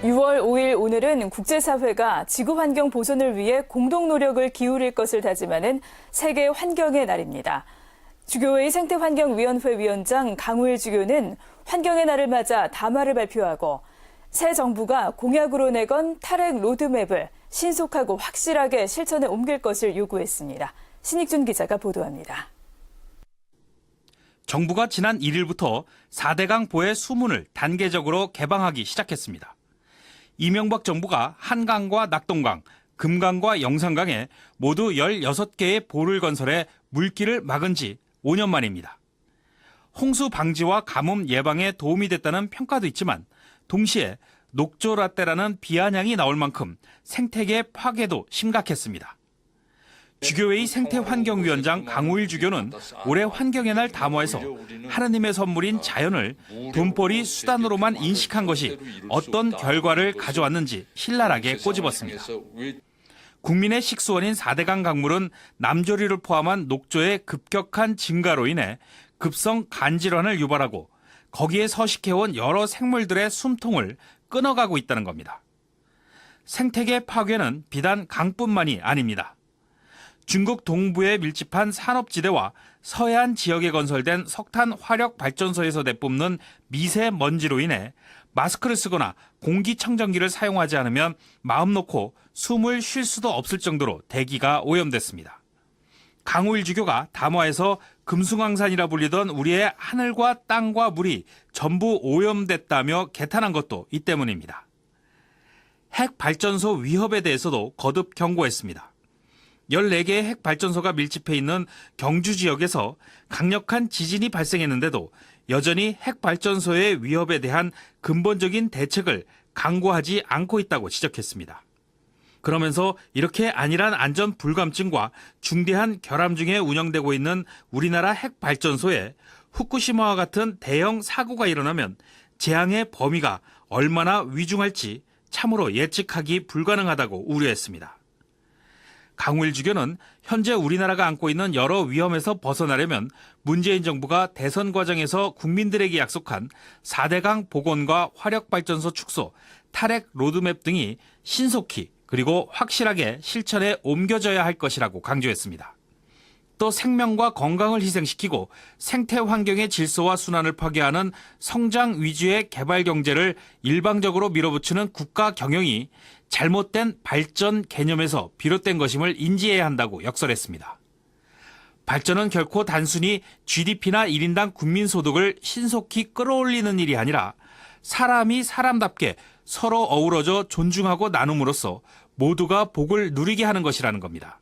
6월 5일 오늘은 국제사회가 지구환경 보존을 위해 공동 노력을 기울일 것을 다짐하는 세계 환경의 날입니다. 주교회 생태환경위원회 위원장 강우일 주교는 환경의 날을 맞아 담화를 발표하고 새 정부가 공약으로 내건 탈핵 로드맵을 신속하고 확실하게 실천에 옮길 것을 요구했습니다. 신익준 기자가 보도합니다. 정부가 지난 1일부터 4대강 보의 수문을 단계적으로 개방하기 시작했습니다. 이명박 정부가 한강과 낙동강, 금강과 영산강에 모두 16개의 보를 건설해 물길을 막은 지 5년 만입니다. 홍수 방지와 가뭄 예방에 도움이 됐다는 평가도 있지만 동시에 녹조라떼라는 비아냥이 나올 만큼 생태계 파괴도 심각했습니다. 주교회의 생태환경위원장 강우일 주교는 올해 환경의 날 담화에서 하느님의 선물인 자연을 돈벌이 수단으로만 인식한 것이 어떤 결과를 가져왔는지 신랄하게 꼬집었습니다. 국민의 식수원인 4대강 강물은 남조리를 포함한 녹조의 급격한 증가로 인해 급성 간질환을 유발하고 거기에 서식해온 여러 생물들의 숨통을 끊어가고 있다는 겁니다. 생태계 파괴는 비단 강뿐만이 아닙니다. 중국 동부에 밀집한 산업지대와 서해안 지역에 건설된 석탄 화력 발전소에서 내뿜는 미세먼지로 인해 마스크를 쓰거나 공기청정기를 사용하지 않으면 마음 놓고 숨을 쉴 수도 없을 정도로 대기가 오염됐습니다. 강우일 주교가 담화에서 금숭황산이라 불리던 우리의 하늘과 땅과 물이 전부 오염됐다며 개탄한 것도 이 때문입니다. 핵 발전소 위협에 대해서도 거듭 경고했습니다. 14개의 핵 발전소가 밀집해 있는 경주 지역에서 강력한 지진이 발생했는데도 여전히 핵 발전소의 위협에 대한 근본적인 대책을 강구하지 않고 있다고 지적했습니다. 그러면서 이렇게 안일한 안전 불감증과 중대한 결함 중에 운영되고 있는 우리나라 핵 발전소에 후쿠시마와 같은 대형 사고가 일어나면 재앙의 범위가 얼마나 위중할지 참으로 예측하기 불가능하다고 우려했습니다. 강우일 주교는 현재 우리나라가 안고 있는 여러 위험에서 벗어나려면 문재인 정부가 대선 과정에서 국민들에게 약속한 4대강 복원과 화력발전소 축소, 탈핵 로드맵 등이 신속히 그리고 확실하게 실천에 옮겨져야 할 것이라고 강조했습니다. 또 생명과 건강을 희생시키고 생태 환경의 질서와 순환을 파괴하는 성장 위주의 개발 경제를 일방적으로 밀어붙이는 국가 경영이 잘못된 발전 개념에서 비롯된 것임을 인지해야 한다고 역설했습니다. 발전은 결코 단순히 GDP나 1인당 국민소득을 신속히 끌어올리는 일이 아니라 사람이 사람답게 서로 어우러져 존중하고 나눔으로써 모두가 복을 누리게 하는 것이라는 겁니다.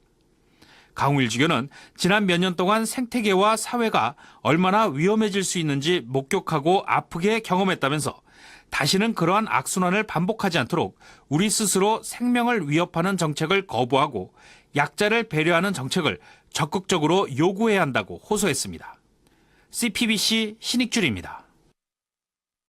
강우일 주교는 지난 몇 년 동안 생태계와 사회가 얼마나 위험해질 수 있는지 목격하고 아프게 경험했다면서 다시는 그러한 악순환을 반복하지 않도록 우리 스스로 생명을 위협하는 정책을 거부하고 약자를 배려하는 정책을 적극적으로 요구해야 한다고 호소했습니다. CPBC 신익준입니다.